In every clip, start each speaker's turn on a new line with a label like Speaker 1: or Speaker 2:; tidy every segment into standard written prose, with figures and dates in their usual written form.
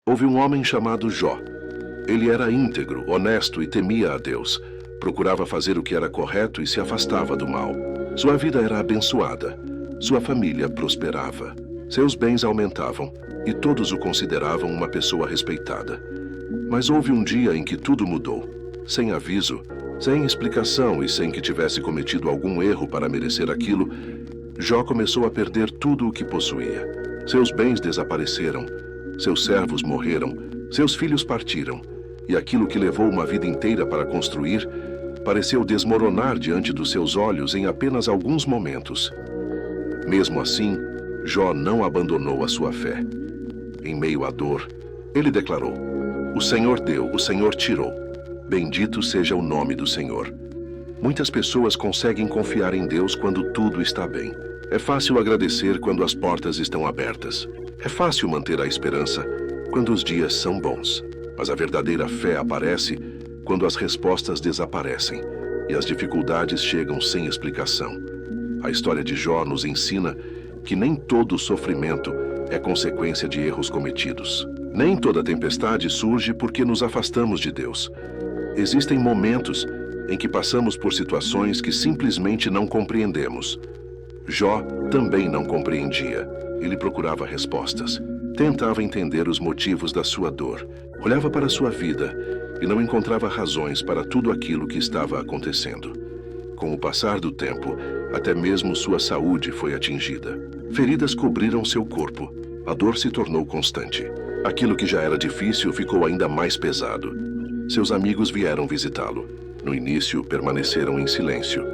Speaker 1: Houve um homem chamado Jó. Ele era íntegro, honesto e temia a Deus. Procurava fazer o que era correto e se afastava do mal. Sua vida era abençoada. Sua família prosperava. Seus bens aumentavam e todos o consideravam uma pessoa respeitada. Mas houve um dia em que tudo mudou. Sem aviso, sem explicação e sem que tivesse cometido algum erro para merecer aquilo, Jó começou a perder tudo o que possuía. Seus bens desapareceram, seus servos morreram, seus filhos partiram, e aquilo que levou uma vida inteira para construir pareceu desmoronar diante dos seus olhos em apenas alguns momentos. Mesmo assim, Jó não abandonou a sua fé. Em meio à dor, ele declarou: "O Senhor deu, o Senhor tirou. Bendito seja o nome do Senhor." Muitas pessoas conseguem confiar em Deus quando tudo está bem. É fácil agradecer quando as portas estão abertas. É fácil manter a esperança quando os dias são bons. Mas a verdadeira fé aparece quando as respostas desaparecem e as dificuldades chegam sem explicação. A história de Jó nos ensina que nem todo sofrimento é consequência de erros cometidos. Nem toda tempestade surge porque nos afastamos de Deus. Existem momentos em que passamos por situações que simplesmente não compreendemos. Jó também não compreendia. Ele procurava respostas. Tentava entender os motivos da sua dor. Olhava para sua vida e não encontrava razões para tudo aquilo que estava acontecendo. Com o passar do tempo, até mesmo sua saúde foi atingida. Feridas cobriram seu corpo. A dor se tornou constante. Aquilo que já era difícil ficou ainda mais pesado. Seus amigos vieram visitá-lo. No início, permaneceram em silêncio,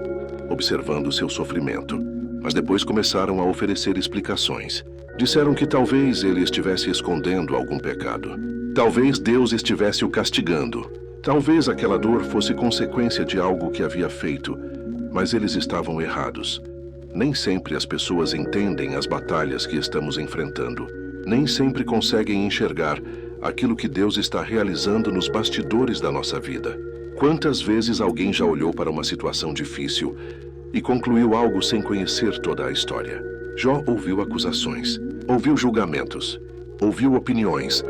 Speaker 1: observando seu sofrimento. Mas depois começaram a oferecer explicações. Disseram que talvez ele estivesse escondendo algum pecado. Talvez Deus estivesse o castigando. Talvez aquela dor fosse consequência de algo que havia feito. Mas eles estavam errados. Nem sempre as pessoas entendem as batalhas que estamos enfrentando. Nem sempre conseguem enxergar aquilo que Deus está realizando nos bastidores da nossa vida. Quantas vezes alguém já olhou para uma situação difícil e concluiu algo sem conhecer toda a história? Jó ouviu acusações, ouviu julgamentos, ouviu opiniões,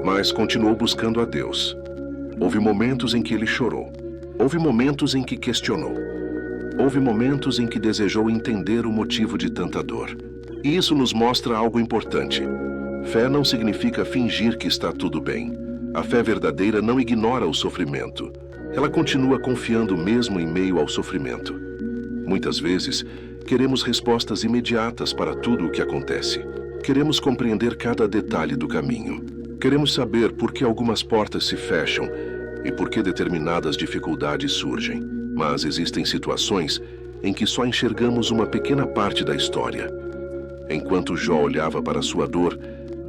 Speaker 1: mas continuou buscando a Deus. Houve momentos em que ele chorou, houve momentos em que questionou, houve momentos em que desejou entender o motivo de tanta dor. E isso nos mostra algo importante. Fé não significa fingir que está tudo bem. A fé verdadeira não ignora o sofrimento. Ela continua confiando mesmo em meio ao sofrimento. Muitas vezes, queremos respostas imediatas para tudo o que acontece. Queremos compreender cada detalhe do caminho. Queremos saber por que algumas portas se fecham e por que determinadas dificuldades surgem. Mas existem situações em que só enxergamos uma pequena parte da história. Enquanto Jó olhava para sua dor,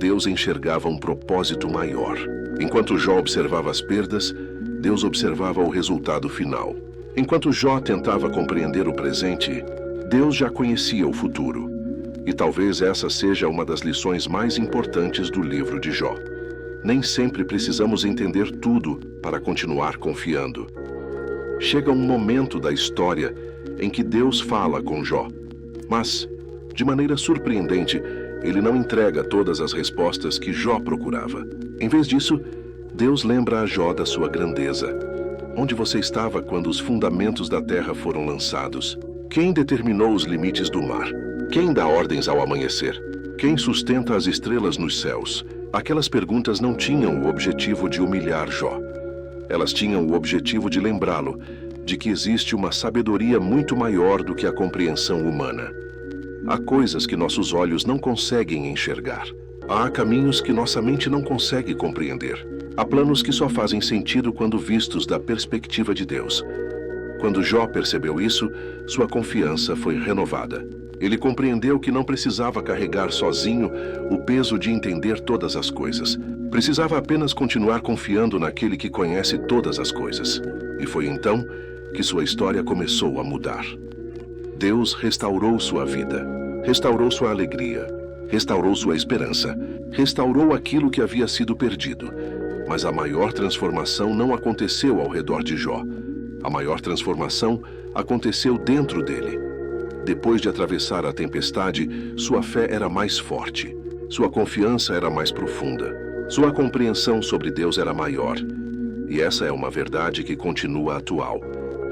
Speaker 1: Deus enxergava um propósito maior. Enquanto Jó observava as perdas, Deus observava o resultado final. Enquanto Jó tentava compreender o presente, Deus já conhecia o futuro. E talvez essa seja uma das lições mais importantes do livro de Jó. Nem sempre precisamos entender tudo para continuar confiando. Chega um momento da história em que Deus fala com Jó, mas, de maneira surpreendente, ele não entrega todas as respostas que Jó procurava. Em vez disso, Deus lembra a Jó da sua grandeza. Onde você estava quando os fundamentos da terra foram lançados? Quem determinou os limites do mar? Quem dá ordens ao amanhecer? Quem sustenta as estrelas nos céus? Aquelas perguntas não tinham o objetivo de humilhar Jó. Elas tinham o objetivo de lembrá-lo de que existe uma sabedoria muito maior do que a compreensão humana. Há coisas que nossos olhos não conseguem enxergar. Há caminhos que nossa mente não consegue compreender. Há planos que só fazem sentido quando vistos da perspectiva de Deus. Quando Jó percebeu isso, sua confiança foi renovada. Ele compreendeu que não precisava carregar sozinho o peso de entender todas as coisas. Precisava apenas continuar confiando naquele que conhece todas as coisas. E foi então que sua história começou a mudar. Deus restaurou sua vida, restaurou sua alegria, restaurou sua esperança, restaurou aquilo que havia sido perdido. Mas a maior transformação não aconteceu ao redor de Jó. A maior transformação aconteceu dentro dele. Depois de atravessar a tempestade, sua fé era mais forte. Sua confiança era mais profunda. Sua compreensão sobre Deus era maior. E essa é uma verdade que continua atual.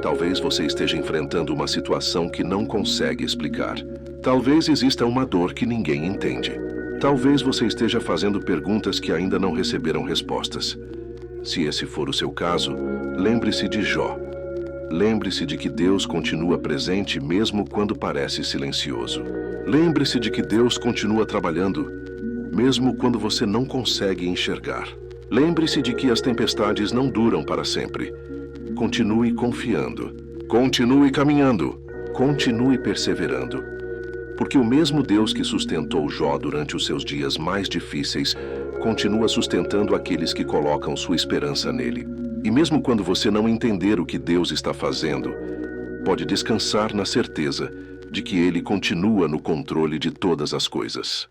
Speaker 1: Talvez você esteja enfrentando uma situação que não consegue explicar. Talvez exista uma dor que ninguém entende. Talvez você esteja fazendo perguntas que ainda não receberam respostas. Se esse for o seu caso, lembre-se de Jó. Lembre-se de que Deus continua presente mesmo quando parece silencioso. Lembre-se de que Deus continua trabalhando, mesmo quando você não consegue enxergar. Lembre-se de que as tempestades não duram para sempre. Continue confiando. Continue caminhando. Continue perseverando. Porque o mesmo Deus que sustentou Jó durante os seus dias mais difíceis, continua sustentando aqueles que colocam sua esperança nele. E mesmo quando você não entender o que Deus está fazendo, pode descansar na certeza de que Ele continua no controle de todas as coisas.